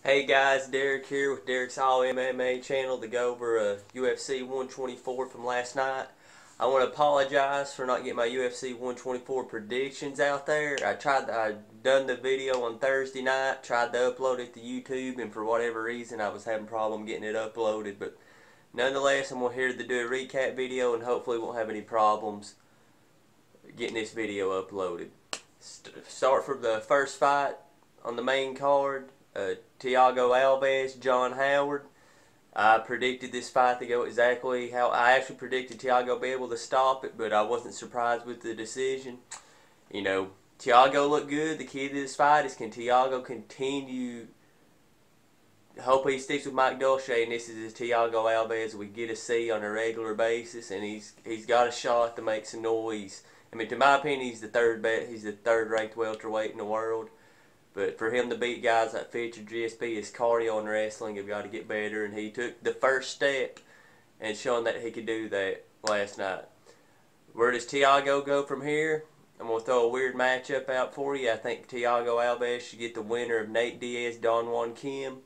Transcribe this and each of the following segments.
Hey guys, Derek here with Derek's All MMA channel to go over UFC 124 from last night. I want to apologize for not getting my UFC 124 predictions out there. I done the video on Thursday night, tried to upload it to YouTube, and for whatever reason I was having a problem getting it uploaded. But nonetheless, I'm here to do a recap video and hopefully won't have any problems getting this video uploaded. Start from the first fight on the main card. Thiago Alves, John Howard. I predicted this fight to go exactly how I actually predicted Thiago be able to stop it, but I wasn't surprised with the decision. You know, Thiago looked good. The key to this fight is, can Thiago continue? Hope he sticks with Mike Dolce, and this is his Thiago Alves we get to see on a regular basis, and he's got a shot to make some noise. I mean, to my opinion, he's the third ranked welterweight in the world. But for him to beat guys like Fitch or GSP, his cardio and wrestling have got to get better, and he took the first step and showing that he could do that last night. Where does Thiago go from here? I'm going to throw a weird matchup out for you. I think Thiago Alves should get the winner of Nate Diaz, Don Juan Kim.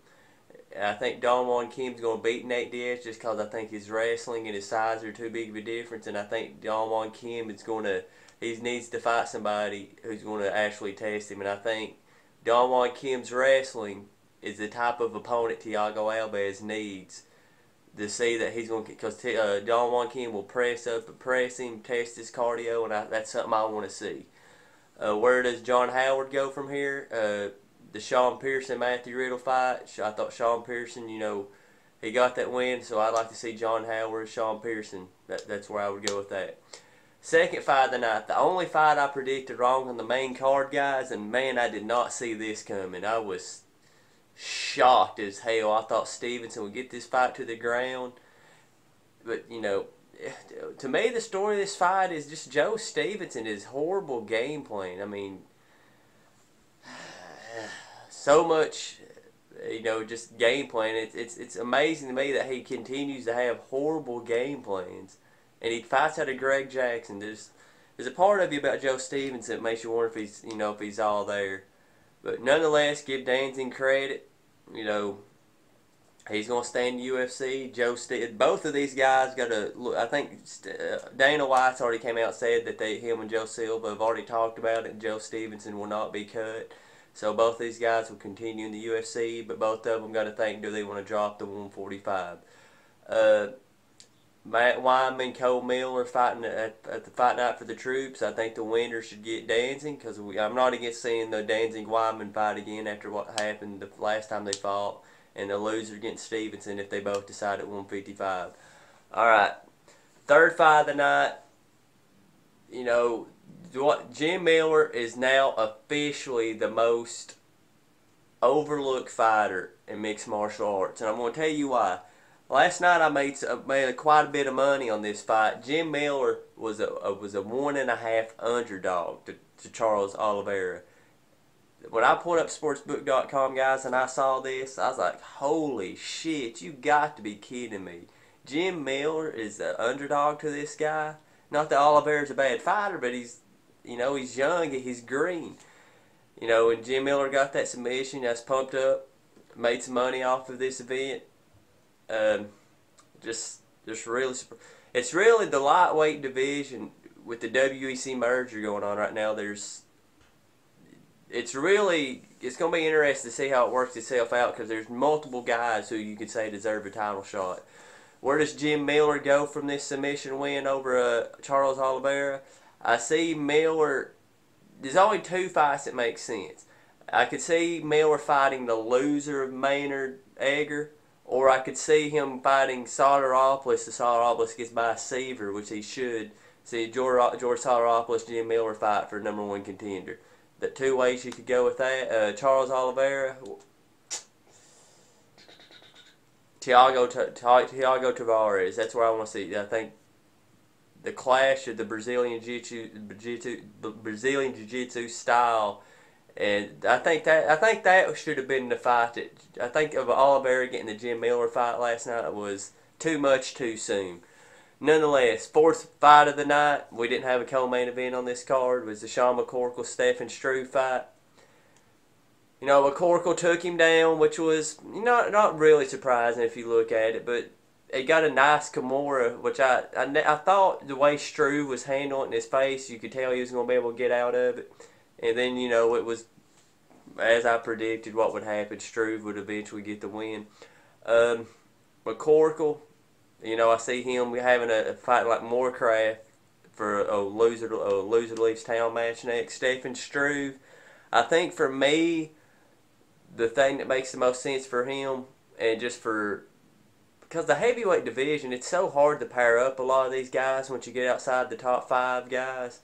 I think Don Juan Kim's going to beat Nate Diaz just because I think his wrestling and his size are too big of a difference, and I think Don Juan Kim he needs to fight somebody who's going to actually test him, and I think Don Juan Kim's wrestling is the type of opponent Thiago Alves needs to see that he's going to, because Don Juan Kim will press him, test his cardio, and that's something I want to see. Where does John Howard go from here? The Sean Pearson Matthew Riddle fight. I thought Sean Pearson, he got that win, so I'd like to see John Howard, Sean Pearson. That's where I would go with that. Second fight of the night, the only fight I predicted wrong on the main card, guys, and man, I did not see this coming. I was shocked as hell. I thought Stevenson would get this fight to the ground, but to me, the story of this fight is just Joe Stevenson, his horrible game plan. I mean, so much, just game plan. It's amazing to me that he continues to have horrible game plans. And he fights out of Greg Jackson. There's a part of you about Joe Stevenson that makes you wonder if he's all there. But nonetheless, give Danzig credit. He's going to stay in the UFC. Both of these guys got to look. I think Dana White's already came out and said that him and Joe Silva have already talked about it, and Joe Stevenson will not be cut. So both these guys will continue in the UFC, but both of them got to think, do they want to drop the 145? Matt Wyman, Cole Miller fighting at the Fight Night for the Troops. I think the winner should get Danzig, because I'm not against seeing the Danzig-Wyman fight again after what happened the last time they fought, and the loser against Stevenson if they both decide at 155. Alright, third fight of the night. Jim Miller is now officially the most overlooked fighter in mixed martial arts, and I'm going to tell you why. Last night I made quite a bit of money on this fight. Jim Miller was a 1.5 underdog to Charles Oliveira. When I pulled up sportsbook.com, guys, and I saw this, I was like, holy shit, you got to be kidding me. Jim Miller is the underdog to this guy. Not that Oliveira's a bad fighter, but he's young, he's green. When Jim Miller got that submission, I was pumped up, made some money off of this event. It's really the lightweight division with the WEC merger going on right now. It's going to be interesting to see how it works itself out, because there's multiple guys who you could say deserve a title shot. Where does Jim Miller go from this submission win over Charles Oliveira? I see Miller. There's only two fights that make sense. I could see Miller fighting the loser of Maynard Egger, or I could see him fighting Soteropoulos. The Soteropoulos gets by Seaver, which he should. See George Soteropoulos, Jim Miller fight for #1 contender. The two ways you could go with that. Charles Oliveira, Thiago Tavares. That's where I want to see. I think the clash of the Brazilian Jiu-Jitsu style. And I think that should have been the fight. I think of Oliveira getting the Jim Miller fight last night was too much too soon. Nonetheless, fourth fight of the night, we didn't have a co-main event on this card, was the Sean McCorkle Stephen Struve fight. You know, McCorkle took him down, which was not really surprising if you look at it, but he got a nice Kimura, which I thought the way Struve was handling his face, you could tell he was going to be able to get out of it. And then, it was, as I predicted, what would happen. Struve would eventually get the win. McCorkle, I see him having a fight like Morecraft for a loser leaves town match next. Stefan Struve, I think for me, the thing that makes the most sense for him, and just because the heavyweight division, it's so hard to pair up a lot of these guys once you get outside the top 5 guys,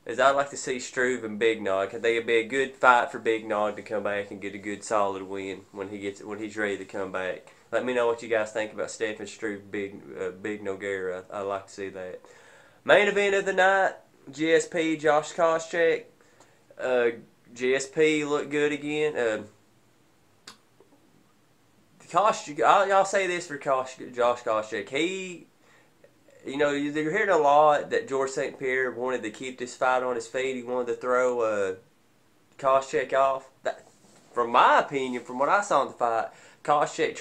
is I'd like to see Struve and Big Nog. I think it'd be a good fight for Big Nog to come back and get a good solid win when he's ready to come back. Let me know what you guys think about Stefan Struve, Big Nogueira. I'd like to see that. Main event of the night, GSP, Josh Koscheck. GSP looked good again. I'll say this for Josh Koscheck. You're hearing a lot that George St. Pierre wanted to keep this fight on his feet. He wanted to throw Koscheck off. From my opinion, from what I saw in the fight, GSP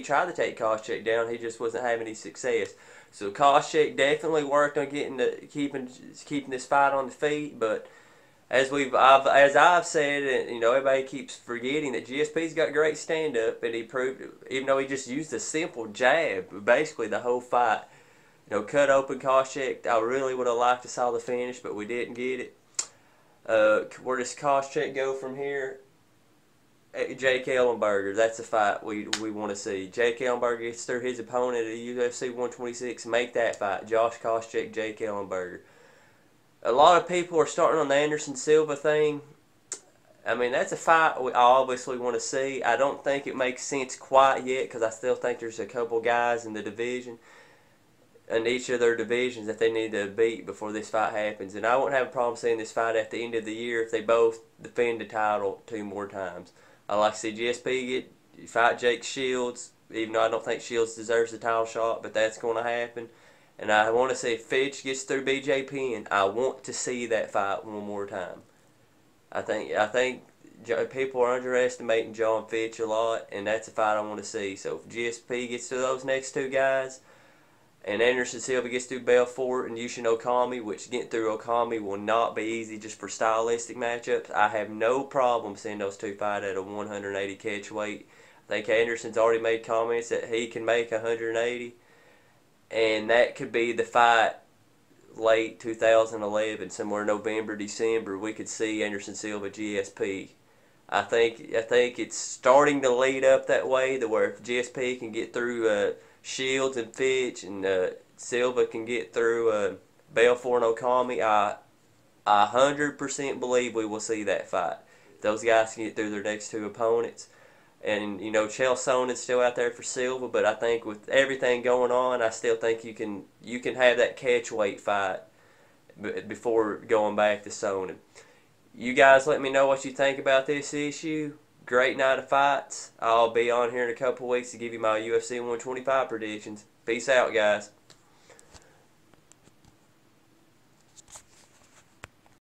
tried to take Koscheck down. He just wasn't having any success. So Koscheck definitely worked on keeping this fight on the feet, but as I've said, and everybody keeps forgetting that GSP's got great stand up, and he proved it, even though he just used a simple jab basically the whole fight. Cut open Koscheck. I really would have liked to saw the finish, but we didn't get it. Where does Koscheck go from here? Jake Ellenberger. That's the fight we want to see. Jake Ellenberger gets through his opponent at UFC 126. Make that fight. Josh Koscheck, Jake Ellenberger. A lot of people are starting on the Anderson Silva thing. I mean, that's a fight we obviously want to see. I don't think it makes sense quite yet because I still think there's a couple guys in the division, in each of their divisions, that they need to beat before this fight happens. And I won't have a problem seeing this fight at the end of the year if they both defend the title 2 more times. I like to see GSP fight Jake Shields, even though I don't think Shields deserves the title shot, but that's going to happen. And I want to see if Fitch gets through BJ Penn. I want to see that fight one more time. I think people are underestimating John Fitch a lot, and that's a fight I want to see. So if GSP gets through those next 2 guys, and Anderson Silva gets through Belfort and Yushin Okami, which getting through Okami will not be easy just for stylistic matchups, I have no problem seeing those 2 fight at a 180 catch weight. I think Anderson's already made comments that he can make 180. And that could be the fight late 2011, somewhere November, December. We could see Anderson Silva GSP. I think it's starting to lead up that way, to where if GSP can get through Shields and Fitch, and Silva can get through Belfort and Okami, I 100% believe we will see that fight. Those guys can get through their next 2 opponents. And, Chael Sonnen's still out there for Silva, but I think with everything going on, I still think you can have that catch weight fight before going back to Sonnen. You guys let me know what you think about this issue. Great night of fights. I'll be on here in a couple weeks to give you my UFC 125 predictions. Peace out, guys.